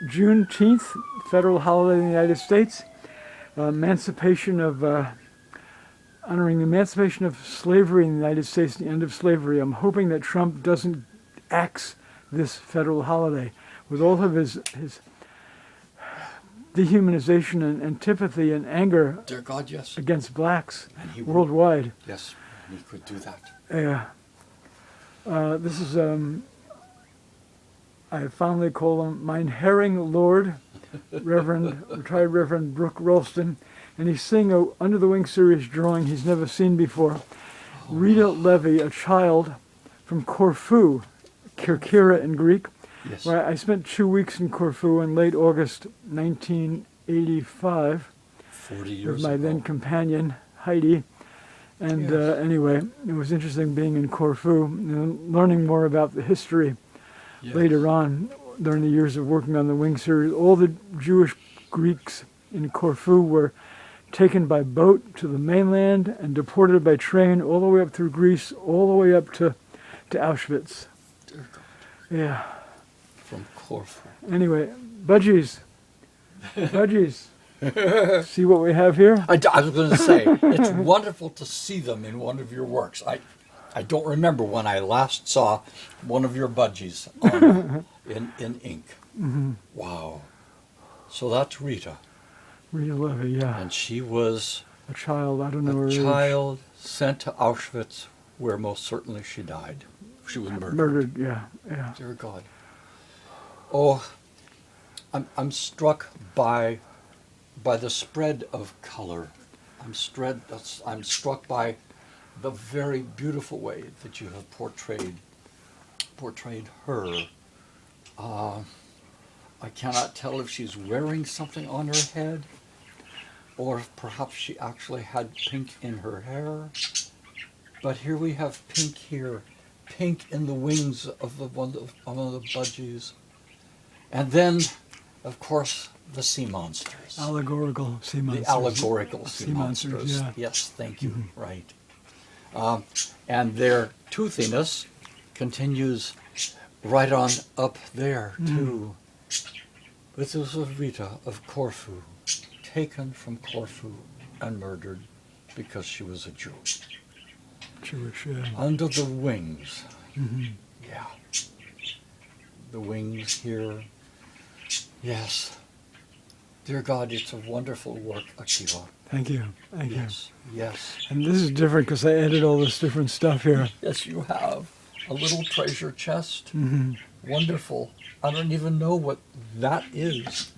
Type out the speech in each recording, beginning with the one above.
Juneteenth, federal holiday in the United States. Honoring the emancipation of slavery in the United States, the end of slavery. I'm hoping that Trump doesn't axe this federal holiday with all of his dehumanization and antipathy and anger, dear God, yes, against blacks and he worldwide. Would. Yes, he could do that. Yeah. This is, I fondly call him Mein Herring Lord, retired Reverend Rev.Rolston, and he's seeing a Under the Wing series drawing he's never seen before. Rita Levi, a child from Corfu, Kirkira in Greek, Yes. where I spent 2 weeks in Corfu in late August 1985 40 years with my ago. then companion, Heidi. And Yes. anyway, it was interesting being in Corfu and learning more about the history Yes. later on during the years of working on the Wing series. All the Jewish Greeks in Corfu were taken by boat to the mainland and deported by train all the way up through Greece, all the way up to Auschwitz. Dear God. Yeah. From Corfu. Anyway, budgies. Budgies. See what we have here? I was going to say, it's wonderful to see them in one of your works. I don't remember when I last saw one of your budgies in ink. Mm-hmm. Wow. So that's Rita. Rita Levi, yeah. And she was A child, I don't know her a age. child sent to Auschwitz, where most certainly she died. She was murdered. Murdered, yeah, yeah. Dear God. Oh, I'm struck by the spread of color. I'm struck by the very beautiful way that you have portrayed her. I cannot tell if she's wearing something on her head, or if perhaps she actually had pink in her hair. But here we have pink here, pink in the wings of one of the budgies. And then, of course, the sea monsters. Allegorical sea monsters. The allegorical sea monsters. Yeah. Yes, thank you. Mm-hmm. Right. And their toothiness continues right on up there, too. This is Rita of Corfu, taken from Corfu and murdered because she was a Jew. Jewish, yeah. Under the wings. Mm-hmm. Yeah. The wings here. Yes. Dear God, it's a wonderful work, Akiva. Thank you, thank Yes, yes. you. And this is different because I added all this different stuff here. Yes, you have. A little treasure chest. Mm-hmm. Wonderful. I don't even know what that is.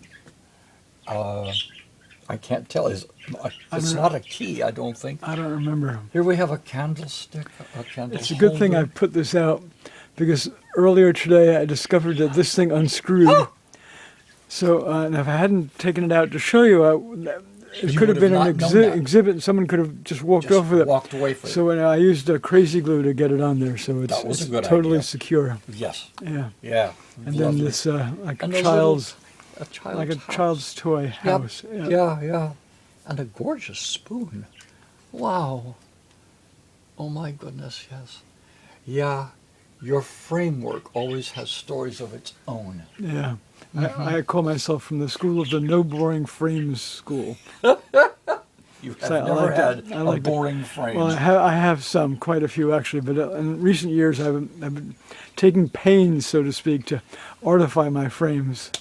I can't tell. It's not a key, I don't think. I don't remember. Here we have a candlestick, a candle It's a good thing I holder. put this out because earlier today I discovered that this thing unscrewed. So, and if I hadn't taken it out to show you, it You could have would been have an not known that. exhibit and someone could have just walked Just off with it. walked away with So I used crazy glue to get it on there, so it's, That was a it's good totally idea. secure. Yes. Yeah. Yeah. And Lovely. then this like And a a child's like a house. child's toy Yep. house. Yeah. And a gorgeous spoon. Wow. Oh my goodness, yes. Yeah, your framework always has stories of its own. Yeah. I call myself from the school of the no boring frames school. You have So I never like had that. I a like that. boring frame. Well, I have some, quite a few actually, but in recent years I've been taking pains, so to speak, to artify my frames.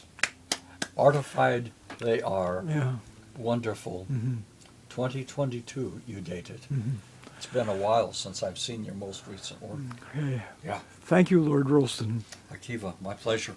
Artified they are. Yeah. Wonderful. Mm-hmm. 2022 you dated. Mm-hmm. It's been a while since I've seen your most recent work. Okay. Yeah. Thank you, Lord Rolston. Akiva, my pleasure.